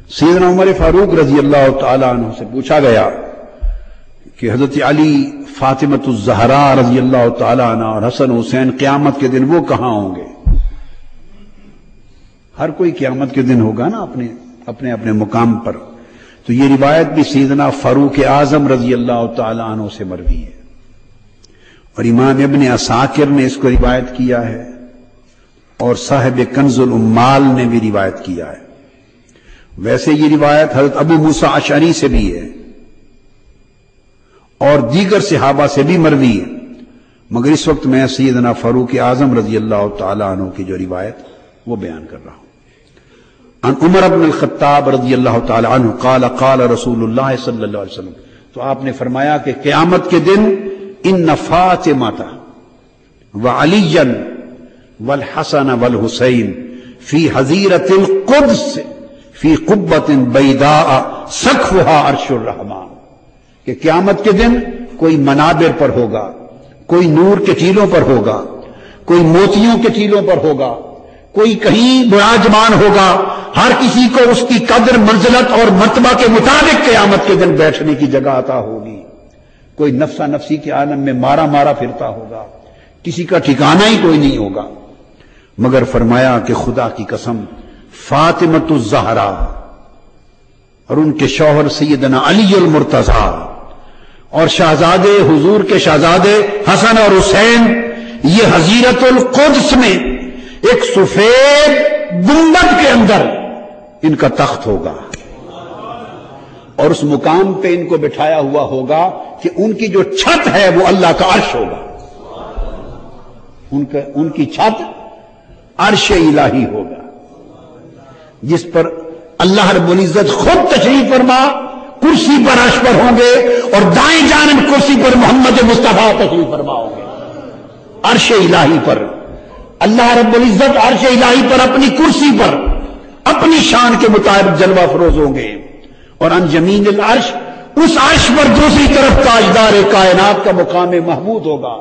سیدنا عمر فاروق رضی اللہ تعالی عنہ سے پوچھا گیا کہ حضرت علی، فاطمۃ الزہرا رضی اللہ تعالی عنہ اور حسن حسین قیامت کے دن وہ کہاں ہوں گے؟ ہر کوئی قیامت کے دن ہوگا نا اپنے اپنے مقام پر. تو یہ روایت بھی سیدنا فاروق اعظم رضی اللہ تعالی عنہ سے مروی ہے، اور امام ابن عساکر نے اس کو روایت کیا ہے، اور صاحب کنز الامال نے بھی روایت کیا ہے. ویسے یہ روایت حضرت ابو موسیٰ اشعری سے بھی ہے اور دیگر صحابہ سے بھی مروی ہے، مگر اس وقت میں سیدنا فاروق اعظم رضی اللہ تعالی عنہ کی جو روایت وہ بیان کر رہا ہوں. عن عمر بن الخطاب رضی اللہ تعالی عنہ قال قال رسول اللہ صلی اللہ علیہ وسلم، تو آپ نے فرمایا کہ قیامت کے دن ان فاطمۃ وعلیا والحسن والحسین فی حظیرۃ القدس فی قبۃ بیضاء سقفها عرش الرحمن، کہ قیامت کے دن کوئی منابر پر ہوگا، کوئی نور کے ٹیلوں پر ہوگا، کوئی موتیوں کے ٹیلوں پر ہوگا، کوئی کہیں براجمان ہوگا. ہر کسی کو اس کی قدر، منزلت اور مرتبہ کے مطابق قیامت کے دن بیٹھنے کی جگہ عطا ہوگی. کوئی نفسا نفسی کے عالم میں مارا مارا پھرتا ہوگا، کسی کا ٹھکانہ ہی کوئی نہیں ہوگا. مگر فرمایا کہ خدا کی قسم فاطمۃ الزہرا اور ان کے شوہر سیدنا علی المرتضی اور شہزادے حضور کے شہزادے حسن اور حسین، یہ حظیرۃ القدس میں ایک سفید گنبد کے اندر ان کا تخت ہوگا، اور اس مقام پہ ان کو بٹھایا ہوا ہوگا کہ ان کی جو چھت ہے وہ اللہ کا عرش ہوگا. ان کی چھت عرش الہی ہوگا، جس پر اللہ رب العزت خود تشریف فرما کرسی پر عرش پر ہوں گے، اور دائیں جانب کرسی پر محمد مصطفیٰ تشریف فرما ہوں گے. عرش الہی پر اللہ رب العزت عرش الہی پر اپنی کرسی پر اپنی شان کے مطابق جلوہ فروز ہوں گے، اور عن جمین العرش، اس عرش پر دوسری طرف تاجدار کائنات کا مقام محمود ہوگا.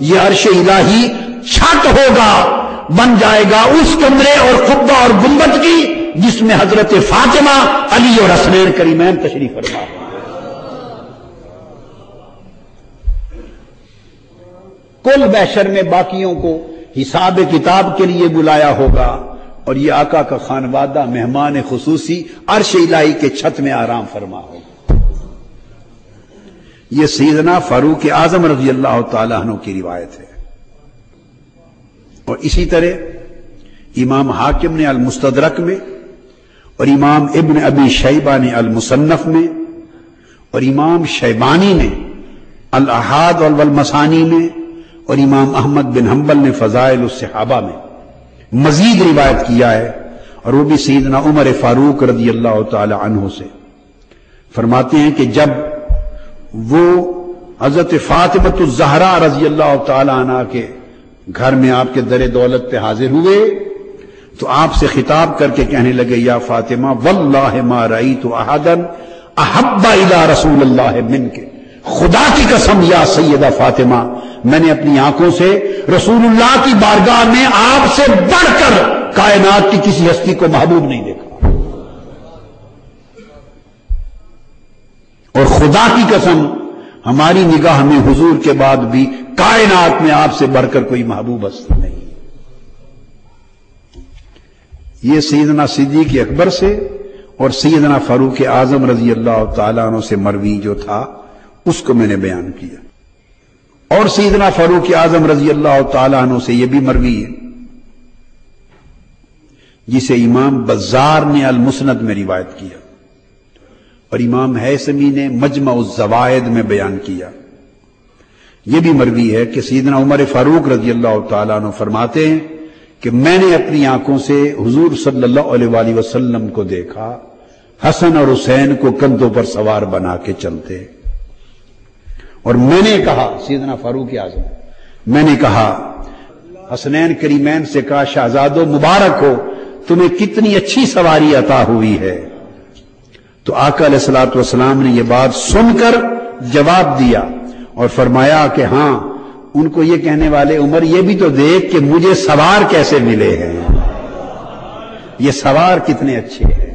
یہ عرش الہی چھت ہوگا، بن جائے گا اس کمرے اور قبہ اور گنبد کی جس میں حضرت فاطمہ، علی اور حسنین کریمین تشریف فرما. کل محشر میں باقیوں کو حساب کتاب کے لیے بلایا ہوگا، اور یہ آقا کا خانوادہ مہمان خصوصی عرش الہی کے چھت میں آرام فرما ہوگا. یہ سیدنا فاروق اعظم رضی اللہ تعالی عنہ کی روایت ہے. اور اسی طرح امام حاکم نے المستدرک میں، اور امام ابن ابی شیبہ نے المصنف میں، اور امام شیبانی نے الاحاد والمسانی میں، اور امام احمد بن حنبل نے فضائل الصحابہ میں مزید روایت کیا ہے، اور وہ بھی سیدنا عمر فاروق رضی اللہ تعالی عنہ سے. فرماتے ہیں کہ جب وہ حضرت فاطمۃ الزہرا رضی اللہ تعالی عنہ کے گھر میں آپ کے در دولت پہ حاضر ہوئے تو آپ سے خطاب کر کے کہنے لگے، یا فاطمہ واللہ ما رأیت احدا احب الی رسول اللہ منک، خدا کی قسم یا سیدہ فاطمہ، میں نے اپنی آنکھوں سے رسول اللہ کی بارگاہ میں آپ سے بڑھ کر کائنات کی کسی ہستی کو محبوب نہیں دیکھا، اور خدا کی قسم ہماری نگاہ میں حضور کے بعد بھی کائنات میں آپ سے بڑھ کر کوئی محبوب ہستی نہیں. یہ سیدنا صدیق اکبر سے اور سیدنا فاروق اعظم رضی اللہ تعالیٰ عنہ سے مروی جو تھا اس کو میں نے بیان کیا. اور سیدنا فاروق اعظم رضی اللہ تعالیٰ عنہ سے یہ بھی مروی ہے جسے امام بزار نے المسند میں روایت کیا، اور امام حیثمی نے مجمع الزوائد میں بیان کیا. یہ بھی مروی ہے کہ سیدنا عمر فاروق رضی اللہ تعالیٰ عنہ فرماتے ہیں کہ میں نے اپنی آنکھوں سے حضور صلی اللہ علیہ وآلہ وسلم کو دیکھا، حسن اور حسین کو کندھوں پر سوار بنا کے چلتے، اور میں نے کہا، سیدنا فاروق اعظم، میں نے کہا حسنین کریمین سے کہا، شہزادو مبارک ہو، تمہیں کتنی اچھی سواری عطا ہوئی ہے. تو آقا علیہ الصلوۃ والسلام نے یہ بات سن کر جواب دیا اور فرمایا کہ ہاں، ان کو یہ کہنے والے عمر یہ بھی تو دیکھ کہ مجھے سوار کیسے ملے ہیں، یہ سوار کتنے اچھے ہیں.